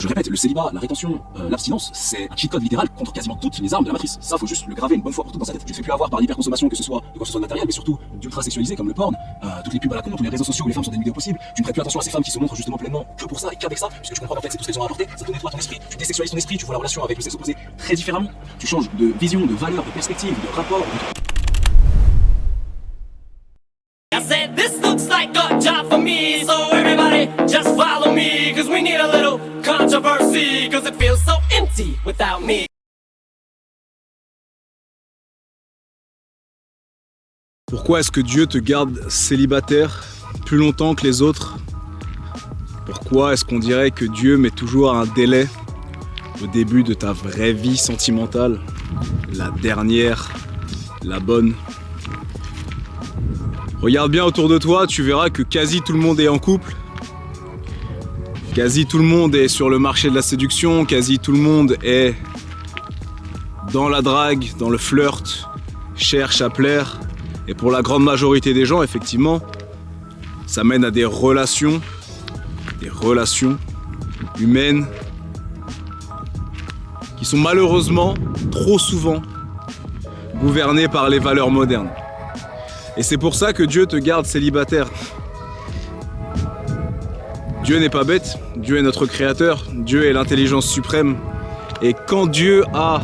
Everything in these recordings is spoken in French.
Je répète, le célibat, la rétention, l'abstinence, c'est un cheat code littéral contre quasiment toutes les armes de la matrice. Ça, faut juste le graver une bonne fois pour toutes dans sa tête. Tu ne fais plus avoir par l'hyperconsommation, que ce soit de quoi que ce soit de matériel, mais surtout d'ultra sexualisé comme le porn, toutes les pubs à la con, tous les réseaux sociaux où les femmes sont dénudées au possible. Tu ne prêtes plus attention à ces femmes qui se montrent justement pleinement que pour ça et qu'avec ça, puisque tu comprends qu'en fait c'est tout ce qu'elles ont à apporter, ça te nettoie ton esprit, tu désexualises ton esprit, tu vois la relation avec le sexe opposé très différemment. Tu changes de vision, de valeur, de perspective, de rapport. I said this looks like a job for me, so everybody just follow me, cause we need a little controversy, cause it feels so empty without me. Pourquoi est-ce que Dieu te garde célibataire plus longtemps que les autres? Pourquoi est-ce qu'on dirait que Dieu met toujours un délai au début de ta vraie vie sentimentale? La dernière, la bonne. Regarde bien autour de toi, tu verras que quasi tout le monde est en couple. Quasi tout le monde est sur le marché de la séduction, quasi tout le monde est dans la drague, dans le flirt, cherche à plaire. Et pour la grande majorité des gens, effectivement, ça mène à des relations humaines qui sont malheureusement trop souvent gouvernées par les valeurs modernes. Et c'est pour ça que Dieu te garde célibataire. Dieu n'est pas bête, Dieu est notre créateur, Dieu est l'intelligence suprême. Et quand Dieu a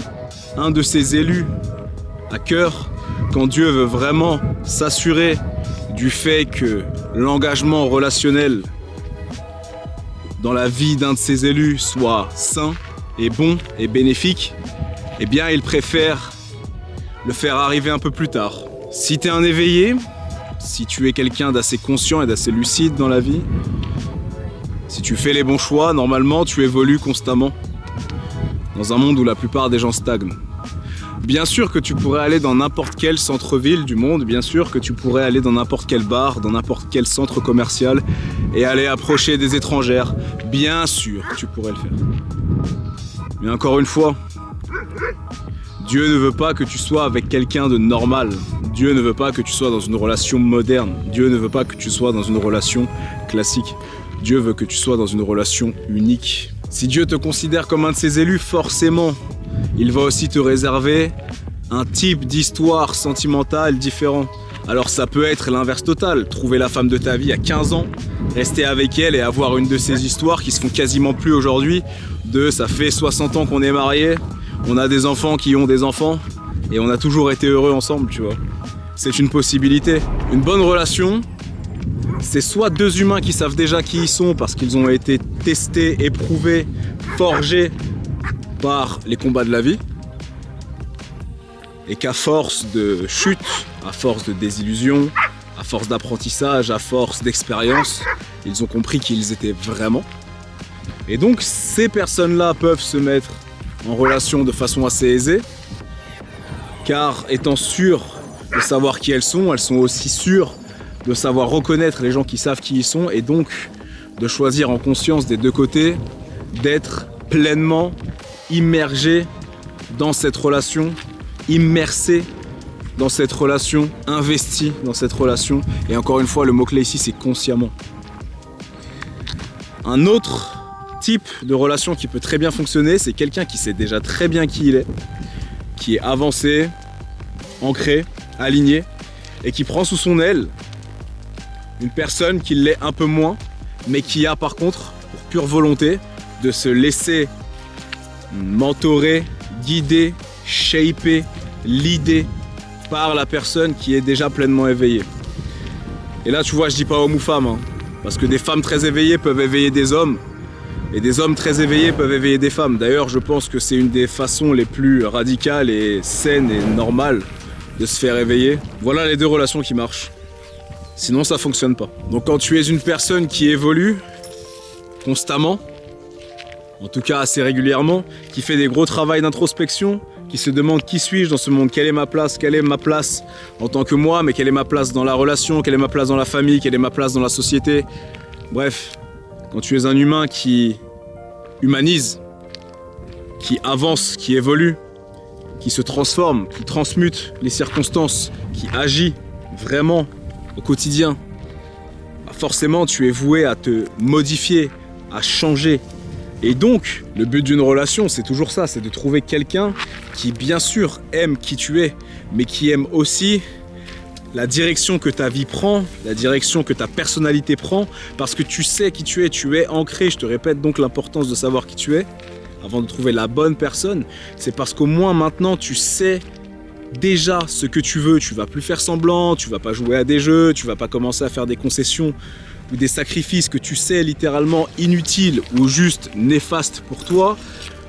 un de ses élus à cœur, quand Dieu veut vraiment s'assurer du fait que l'engagement relationnel dans la vie d'un de ses élus soit sain et bon et bénéfique, eh bien il préfère le faire arriver un peu plus tard. Si tu es un éveillé, si tu es quelqu'un d'assez conscient et d'assez lucide dans la vie, si tu fais les bons choix, normalement tu évolues constamment dans un monde où la plupart des gens stagnent. Bien sûr que tu pourrais aller dans n'importe quel centre-ville du monde, bien sûr que tu pourrais aller dans n'importe quel bar, dans n'importe quel centre commercial et aller approcher des étrangères. Bien sûr, tu pourrais le faire. Mais encore une fois, Dieu ne veut pas que tu sois avec quelqu'un de normal. Dieu ne veut pas que tu sois dans une relation moderne. Dieu ne veut pas que tu sois dans une relation classique. Dieu veut que tu sois dans une relation unique. Si Dieu te considère comme un de ses élus, forcément, il va aussi te réserver un type d'histoire sentimentale différent. Alors ça peut être l'inverse total, trouver la femme de ta vie à 15 ans, rester avec elle et avoir une de ces histoires qui se font quasiment plus aujourd'hui, ça fait 60 ans qu'on est mariés, on a des enfants qui ont des enfants, et on a toujours été heureux ensemble, tu vois. C'est une possibilité. Une bonne relation, c'est soit deux humains qui savent déjà qui ils sont parce qu'ils ont été testés, éprouvés, forgés par les combats de la vie, et qu'à force de chute, à force de désillusion, à force d'apprentissage, à force d'expérience, ils ont compris qui ils étaient vraiment. Et donc ces personnes-là peuvent se mettre en relation de façon assez aisée, car étant sûres de savoir qui elles sont aussi sûres de savoir reconnaître les gens qui savent qui ils sont, et donc de choisir en conscience des deux côtés d'être pleinement immergé dans cette relation, immersé dans cette relation, investi dans cette relation. Et encore une fois, le mot-clé ici, c'est consciemment. Un autre type de relation qui peut très bien fonctionner, c'est quelqu'un qui sait déjà très bien qui il est, qui est avancé, ancré, aligné, et qui prend sous son aile une personne qui l'est un peu moins, mais qui a par contre, pour pure volonté, de se laisser mentorer, guider, shaper, leader par la personne qui est déjà pleinement éveillée. Et là, tu vois, je dis pas homme ou femme, hein, parce que des femmes très éveillées peuvent éveiller des hommes, et des hommes très éveillés peuvent éveiller des femmes. D'ailleurs, je pense que c'est une des façons les plus radicales et saines et normales de se faire éveiller. Voilà les deux relations qui marchent. Sinon, ça fonctionne pas. Donc quand tu es une personne qui évolue constamment, en tout cas assez régulièrement, qui fait des gros travaux d'introspection, qui se demande qui suis-je dans ce monde, quelle est ma place en tant que moi, mais quelle est ma place dans la relation, quelle est ma place dans la famille, quelle est ma place dans la société. Bref, quand tu es un humain qui humanise, qui avance, qui évolue, qui se transforme, qui transmute les circonstances, qui agit vraiment au quotidien, forcément tu es voué à te modifier, à changer Et donc, le but d'une relation, c'est toujours ça, c'est de trouver quelqu'un qui, bien sûr, aime qui tu es, mais qui aime aussi la direction que ta vie prend, la direction que ta personnalité prend, parce que tu sais qui tu es ancré. Je te répète donc l'importance de savoir qui tu es, avant de trouver la bonne personne. C'est parce qu'au moins maintenant, tu sais déjà ce que tu veux. Tu vas plus faire semblant, tu vas pas jouer à des jeux, tu vas pas commencer à faire des concessions ou des sacrifices que tu sais littéralement inutiles ou juste néfastes pour toi.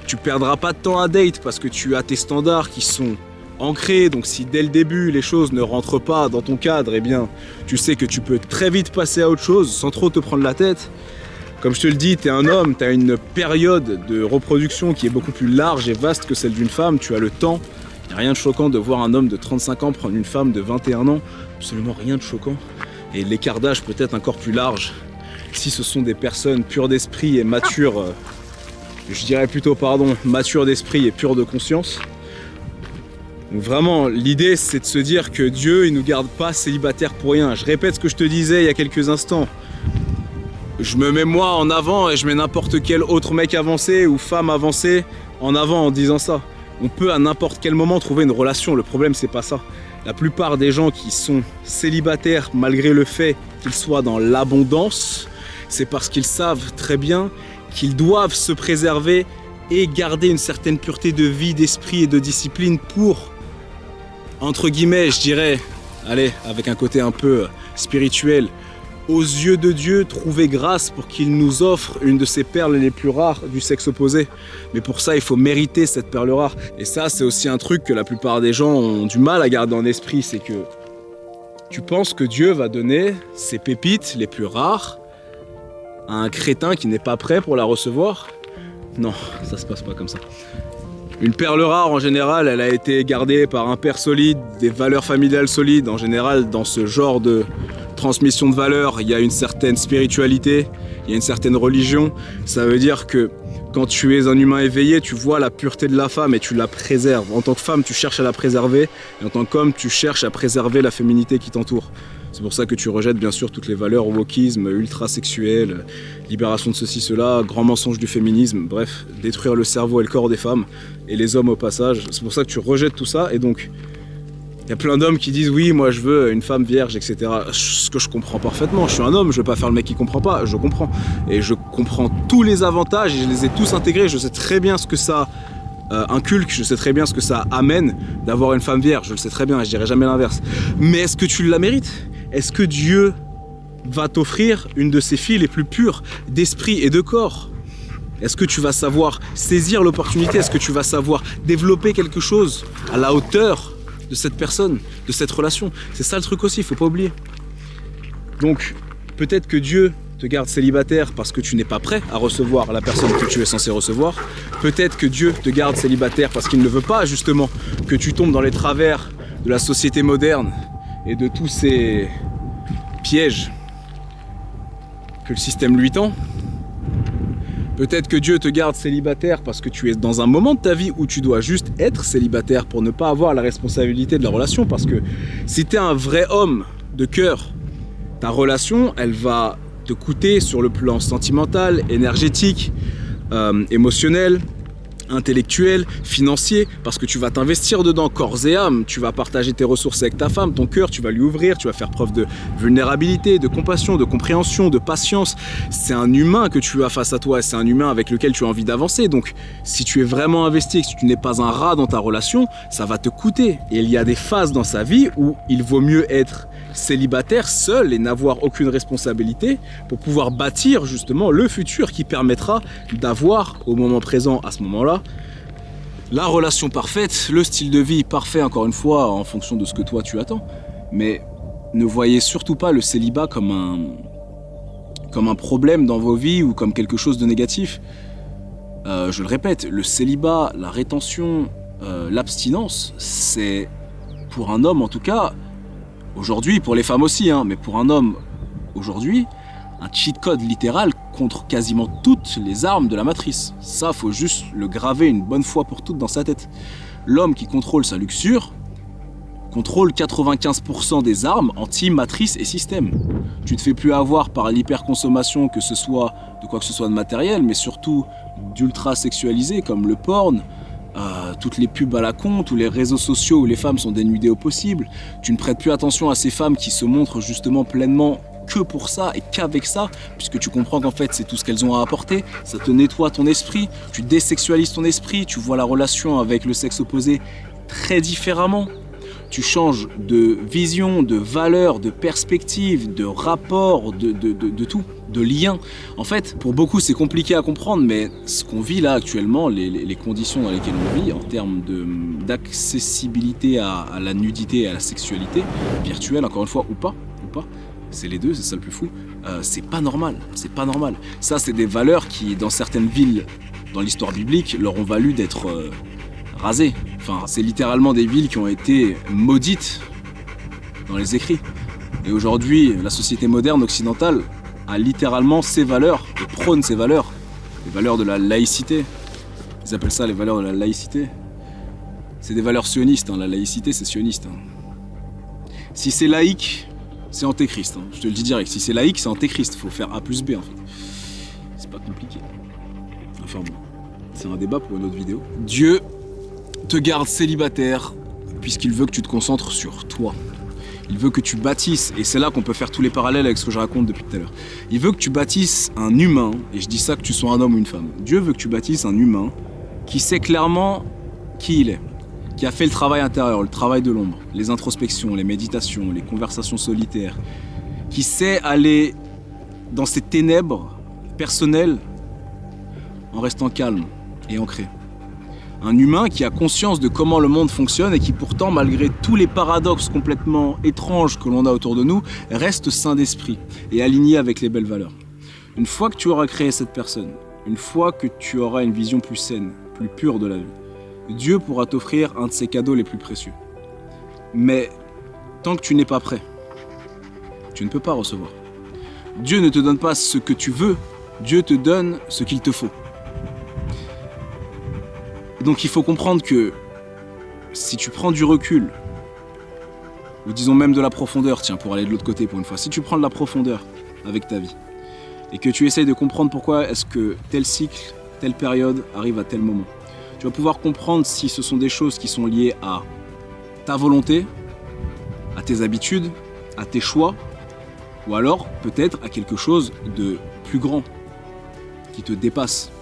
Tu perdras pas de temps à date parce que tu as tes standards qui sont ancrés. Donc si dès le début les choses ne rentrent pas dans ton cadre, eh bien tu sais que tu peux très vite passer à autre chose sans trop te prendre la tête. Comme je te le dis, tu es un homme, tu as une période de reproduction qui est beaucoup plus large et vaste que celle d'une femme. Tu as le temps. Il n'y a rien de choquant de voir un homme de 35 ans prendre une femme de 21 ans. Absolument rien de choquant. Et l'écart d'âge peut être encore plus large si ce sont des personnes pures d'esprit et matures, je dirais plutôt matures d'esprit et pures de conscience. Donc vraiment, l'idée c'est de se dire que Dieu il nous garde pas célibataires pour rien. Je répète ce que je te disais il y a quelques instants. Je me mets moi en avant et je mets n'importe quel autre mec avancé ou femme avancée en avant en disant ça. On peut à n'importe quel moment trouver une relation, le problème c'est pas ça. La plupart des gens qui sont célibataires, malgré le fait qu'ils soient dans l'abondance, c'est parce qu'ils savent très bien qu'ils doivent se préserver et garder une certaine pureté de vie, d'esprit et de discipline pour, entre guillemets, je dirais, allez, avec un côté un peu spirituel, aux yeux de Dieu, trouver grâce pour qu'il nous offre une de ces perles les plus rares du sexe opposé. Mais pour ça, il faut mériter cette perle rare. Et ça, c'est aussi un truc que la plupart des gens ont du mal à garder en esprit, c'est que tu penses que Dieu va donner ses pépites les plus rares à un crétin qui n'est pas prêt pour la recevoir. Non, ça se passe pas comme ça. Une perle rare, en général, elle a été gardée par un père solide, des valeurs familiales solides. En général, dans ce genre de transmission de valeurs, il y a une certaine spiritualité, il y a une certaine religion. Ça veut dire que quand tu es un humain éveillé, tu vois la pureté de la femme et tu la préserves. En tant que femme, tu cherches à la préserver. Et en tant qu'homme, tu cherches à préserver la féminité qui t'entoure. C'est pour ça que tu rejettes bien sûr toutes les valeurs wokisme, ultra-sexuel, libération de ceci, cela, grand mensonge du féminisme, bref, détruire le cerveau et le corps des femmes, et les hommes au passage. C'est pour ça que tu rejettes tout ça, et donc il y a plein d'hommes qui disent oui, moi je veux une femme vierge, etc. Ce que je comprends parfaitement, je suis un homme, je veux pas faire le mec qui comprend pas, je comprends. Et je comprends tous les avantages, et je les ai tous intégrés, je sais très bien ce que ça inculque, je sais très bien ce que ça amène d'avoir une femme vierge, je le sais très bien, je dirais jamais l'inverse. Mais est-ce que tu la mérites ? Est-ce que Dieu va t'offrir une de ses filles les plus pures d'esprit et de corps ? Est-ce que tu vas savoir saisir l'opportunité ? Est-ce que tu vas savoir développer quelque chose à la hauteur de cette personne, de cette relation ? C'est ça le truc aussi, il faut pas oublier. Donc, peut-être que Dieu te garde célibataire parce que tu n'es pas prêt à recevoir la personne que tu es censé recevoir. Peut-être que Dieu te garde célibataire parce qu'il ne veut pas justement que tu tombes dans les travers de la société moderne et de tous ces pièges que le système lui tend. Peut-être que Dieu te garde célibataire parce que tu es dans un moment de ta vie où tu dois juste être célibataire pour ne pas avoir la responsabilité de la relation. Parce que si tu es un vrai homme de cœur, ta relation, elle va te coûter sur le plan sentimental, énergétique, émotionnel, intellectuel, financier, parce que tu vas t'investir dedans corps et âme, tu vas partager tes ressources avec ta femme, ton cœur, tu vas lui ouvrir, tu vas faire preuve de vulnérabilité, de compassion, de compréhension, de patience. C'est un humain que tu as face à toi, c'est un humain avec lequel tu as envie d'avancer. Donc si tu es vraiment investi, si tu n'es pas un rat dans ta relation, ça va te coûter. Et il y a des phases dans sa vie où il vaut mieux être célibataire, seul et n'avoir aucune responsabilité pour pouvoir bâtir justement le futur qui permettra d'avoir au moment présent, à ce moment-là, la relation parfaite, le style de vie parfait, encore une fois, en fonction de ce que toi tu attends. Mais ne voyez surtout pas le célibat comme un problème dans vos vies ou comme quelque chose de négatif. Je le répète, le célibat, la rétention, l'abstinence, c'est pour un homme en tout cas, aujourd'hui, pour les femmes aussi, hein, mais pour un homme aujourd'hui, un cheat code littéral contre quasiment toutes les armes de la matrice. Ça, faut juste le graver une bonne fois pour toutes dans sa tête. L'homme qui contrôle sa luxure contrôle 95% des armes anti-matrice et système. Tu te fais plus avoir par l'hyperconsommation, que ce soit de quoi que ce soit de matériel, mais surtout d'ultra sexualisé comme le porn, toutes les pubs à la con, tous les réseaux sociaux où les femmes sont dénudées au possible. Tu ne prêtes plus attention à ces femmes qui se montrent justement pleinement que pour ça et qu'avec ça, puisque tu comprends qu'en fait c'est tout ce qu'elles ont à apporter. Ça te nettoie ton esprit, tu désexualises ton esprit, tu vois la relation avec le sexe opposé très différemment. Tu changes de vision, de valeur, de perspective, de rapport, de tout, de lien. En fait, pour beaucoup, c'est compliqué à comprendre, mais ce qu'on vit là actuellement, les conditions dans lesquelles on vit, en termes d'accessibilité à la nudité et à la sexualité, virtuelle, encore une fois, ou pas, c'est les deux, c'est ça le plus fou, c'est pas normal, c'est pas normal. Ça, c'est des valeurs qui, dans certaines villes, dans l'histoire biblique, leur ont valu d'être rasées. Enfin, c'est littéralement des villes qui ont été maudites dans les écrits. Et aujourd'hui, la société moderne occidentale a littéralement ces valeurs, et prône ces valeurs, les valeurs de la laïcité. Ils appellent ça les valeurs de la laïcité. C'est des valeurs sionistes, hein. La laïcité c'est sioniste. Hein. Si c'est laïque, c'est antéchrist. Hein. Je te le dis direct, si c'est laïque, c'est antéchrist. Faut faire A plus B en fait. C'est pas compliqué. Enfin bon, c'est un débat pour une autre vidéo. Dieu te garde célibataire puisqu'il veut que tu te concentres sur toi. Il veut que tu bâtisses, et c'est là qu'on peut faire tous les parallèles avec ce que je raconte depuis tout à l'heure. Il veut que tu bâtisses un humain, et je dis ça que tu sois un homme ou une femme. Dieu veut que tu bâtisses un humain qui sait clairement qui il est, qui a fait le travail intérieur, le travail de l'ombre, les introspections, les méditations, les conversations solitaires, qui sait aller dans ses ténèbres personnelles en restant calme et ancré. Un humain qui a conscience de comment le monde fonctionne et qui pourtant, malgré tous les paradoxes complètement étranges que l'on a autour de nous, reste sain d'esprit et aligné avec les belles valeurs. Une fois que tu auras créé cette personne, une fois que tu auras une vision plus saine, plus pure de la vie, Dieu pourra t'offrir un de ses cadeaux les plus précieux. Mais tant que tu n'es pas prêt, tu ne peux pas recevoir. Dieu ne te donne pas ce que tu veux, Dieu te donne ce qu'il te faut. Donc il faut comprendre que si tu prends du recul, ou disons même de la profondeur, tiens, pour aller de l'autre côté pour une fois, si tu prends de la profondeur avec ta vie, et que tu essayes de comprendre pourquoi est-ce que tel cycle, telle période arrive à tel moment, tu vas pouvoir comprendre si ce sont des choses qui sont liées à ta volonté, à tes habitudes, à tes choix, ou alors peut-être à quelque chose de plus grand, qui te dépasse.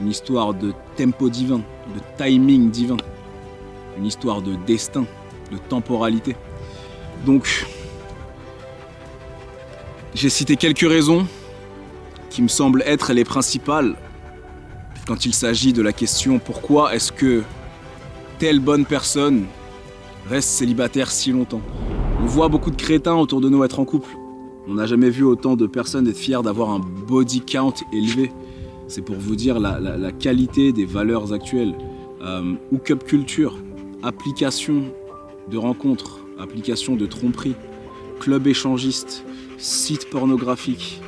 Une histoire de tempo divin, de timing divin, une histoire de destin, de temporalité. Donc, j'ai cité quelques raisons qui me semblent être les principales quand il s'agit de la question pourquoi est-ce que telle bonne personne reste célibataire si longtemps. On voit beaucoup de crétins autour de nous être en couple. On n'a jamais vu autant de personnes être fiers d'avoir un body count élevé. C'est pour vous dire la qualité des valeurs actuelles. Hook-up culture, application de rencontres, application de tromperie, club échangiste, site pornographique,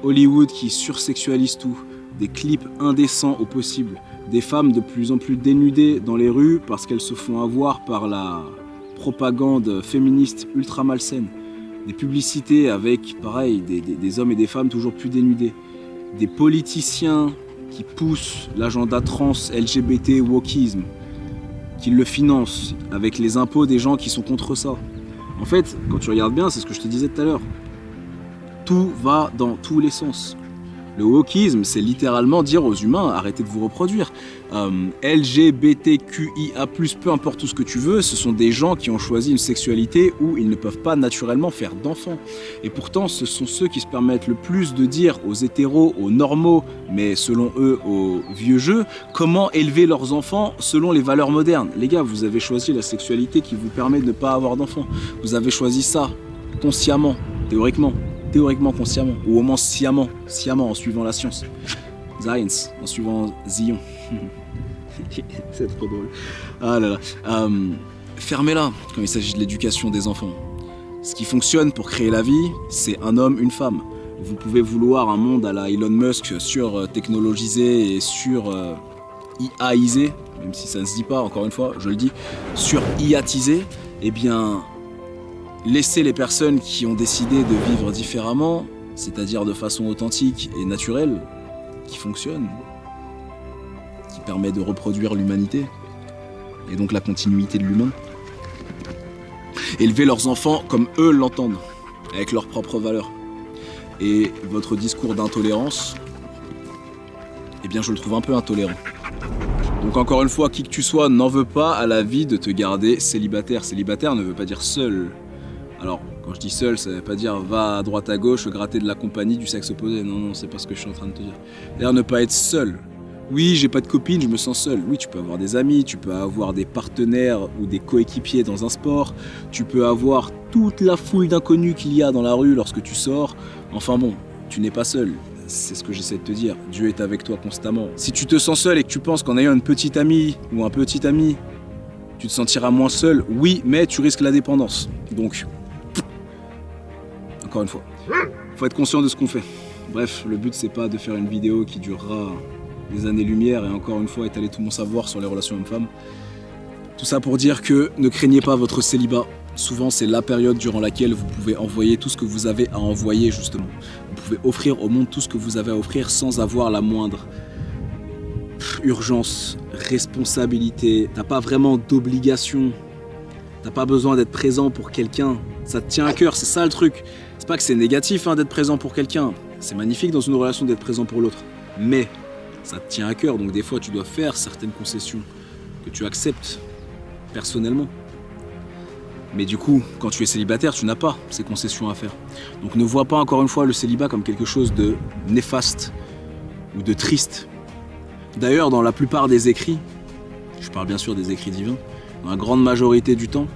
Hollywood qui sursexualise tout, des clips indécents au possible, des femmes de plus en plus dénudées dans les rues parce qu'elles se font avoir par la propagande féministe ultra malsaine, des publicités avec, pareil, des hommes et des femmes toujours plus dénudés, des politiciens qui poussent l'agenda trans LGBT wokisme, qui le financent avec les impôts des gens qui sont contre ça. En fait, quand tu regardes bien, c'est ce que je te disais tout à l'heure, tout va dans tous les sens. Le wokisme, c'est littéralement dire aux humains, arrêtez de vous reproduire. LGBTQIA+, peu importe tout ce que tu veux, ce sont des gens qui ont choisi une sexualité où ils ne peuvent pas naturellement faire d'enfants. Et pourtant, ce sont ceux qui se permettent le plus de dire aux hétéros, aux normaux, mais selon eux, aux vieux jeux, comment élever leurs enfants selon les valeurs modernes. Les gars, vous avez choisi la sexualité qui vous permet de ne pas avoir d'enfants. Vous avez choisi ça, consciemment, théoriquement consciemment, ou au moins sciemment en suivant la science. Science, en suivant Zion. C'est trop drôle. Ah là là. Fermez-la quand il s'agit de l'éducation des enfants. Ce qui fonctionne pour créer la vie, c'est un homme, une femme. Vous pouvez vouloir un monde à la Elon Musk sur-technologisé et sur-IAisé, même si ça ne se dit pas, encore une fois, je le dis, sur-IAtisé, eh bien... Laissez les personnes qui ont décidé de vivre différemment, c'est-à-dire de façon authentique et naturelle, qui fonctionne, qui permet de reproduire l'humanité, et donc la continuité de l'humain. Élever leurs enfants comme eux l'entendent, avec leurs propres valeurs. Et votre discours d'intolérance, eh bien je le trouve un peu intolérant. Donc encore une fois, qui que tu sois, n'en veux pas à la vie de te garder célibataire. Célibataire ne veut pas dire seul. Alors, quand je dis seul, ça veut pas dire va à droite à gauche, gratter de la compagnie du sexe opposé. Non, non, c'est pas ce que je suis en train de te dire. D'ailleurs, ne pas être seul. Oui, j'ai pas de copine, je me sens seul. Oui, tu peux avoir des amis, tu peux avoir des partenaires ou des coéquipiers dans un sport. Tu peux avoir toute la foule d'inconnus qu'il y a dans la rue lorsque tu sors. Enfin bon, tu n'es pas seul. C'est ce que j'essaie de te dire. Dieu est avec toi constamment. Si tu te sens seul et que tu penses qu'en ayant une petite amie ou un petit ami, tu te sentiras moins seul, oui, mais tu risques la dépendance. Donc, encore une fois, faut être conscient de ce qu'on fait. Bref, le but c'est pas de faire une vidéo qui durera des années-lumière et encore une fois étaler tout mon savoir sur les relations hommes-femmes. Tout ça pour dire que ne craignez pas votre célibat. Souvent, c'est la période durant laquelle vous pouvez envoyer tout ce que vous avez à envoyer, justement. Vous pouvez offrir au monde tout ce que vous avez à offrir sans avoir la moindre urgence, responsabilité. T'as pas vraiment d'obligation. T'as pas besoin d'être présent pour quelqu'un. Ça te tient à cœur, c'est ça le truc. C'est pas que c'est négatif d'être présent pour quelqu'un. C'est magnifique dans une relation d'être présent pour l'autre. Mais ça te tient à cœur, donc des fois tu dois faire certaines concessions que tu acceptes personnellement. Mais du coup, quand tu es célibataire, tu n'as pas ces concessions à faire. Donc ne vois pas encore une fois le célibat comme quelque chose de néfaste ou de triste. D'ailleurs, dans la plupart des écrits, je parle bien sûr des écrits divins, dans la grande majorité du temps,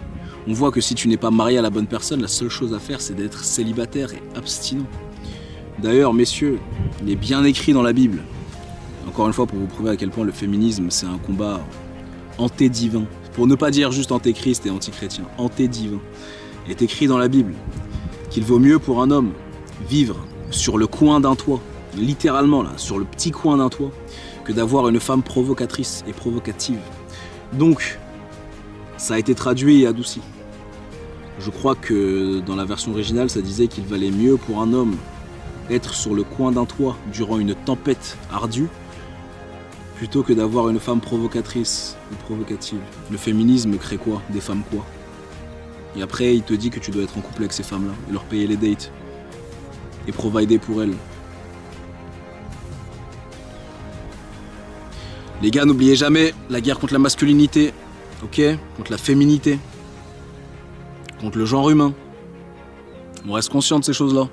on voit que si tu n'es pas marié à la bonne personne, la seule chose à faire, c'est d'être célibataire et abstinent. D'ailleurs, messieurs, il est bien écrit dans la Bible, encore une fois pour vous prouver à quel point le féminisme, c'est un combat anté-divin. Pour ne pas dire juste antéchrist et antichrétien, anté-divin. Il est écrit dans la Bible qu'il vaut mieux pour un homme vivre sur le coin d'un toit, littéralement là, sur le petit coin d'un toit, que d'avoir une femme provocatrice et provocative. Donc, ça a été traduit et adouci. Je crois que dans la version originale, ça disait qu'il valait mieux pour un homme être sur le coin d'un toit durant une tempête ardue plutôt que d'avoir une femme provocatrice ou provocative. Le féminisme crée quoi? Des femmes quoi? Et après, il te dit que tu dois être en couple avec ces femmes-là et leur payer les dates et provider pour elles. Les gars, n'oubliez jamais la guerre contre la masculinité, ok? Contre la féminité, contre le genre humain. On reste conscient de ces choses-là.